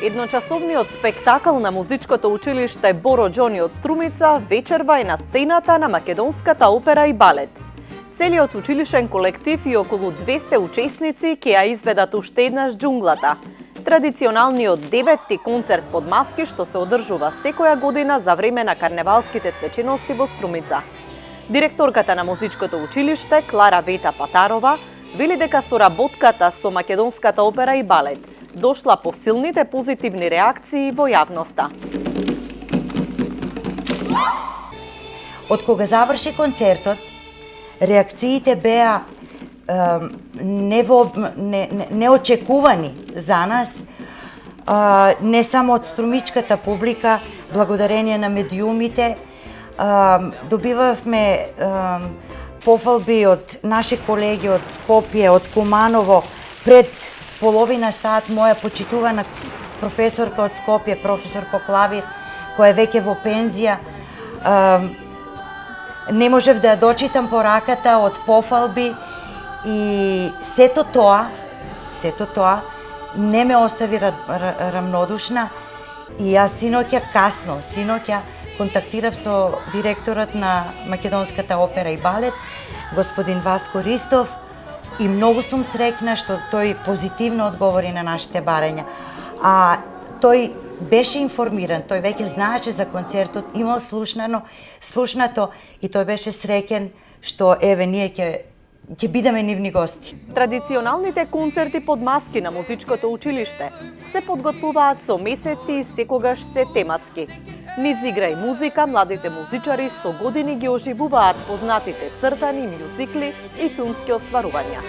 Едночасовниот спектакл на музичкото училиште Боро Џони од Струмица вечерва е на сцената на Македонската опера и балет. Целиот училишен колектив и околу 200 учесници ќе ја изведат уште еднаш џунглата. Традиционалниот 9-ти концерт под маски што се одржува секоја година за време на карневалските свечености во Струмица. Директорката на музичкото училиште Клара Вета Патарова вели дека соработката со Македонската опера и балет дошла по силните позитивни реакции во јавноста. Од кога заврши концертот, реакциите беа неочекувани за нас, не само од струмичката публика, благодарение на медиумите. Добивавме пофалби од наши колеги од Скопје, од Куманово. Пред половина сат моја почитувана професорка од Скопје, професор по клавир, која е веќе во пензија, не можев да ја дочитам по раката од пофалби и сето тоа не ме остави рамнодушна и јас синоќа контактирав со директорот на Македонската опера и балет, господин Васко Ристов, и многу сум среќна што тој позитивно одговори на нашите барања. А тој беше информиран, тој веќе знаеше за концертот, имал слушнато и тој беше среќен што еве ние ќе бидеме нивни гости. Традиционалните концерти под маски на музичкото училиште се подготвуваат со месеци и секогаш се тематски. Низ игра и музика, младите музичари со години ги оживуваат познатите цртани, мјузикли и филмски остварувања.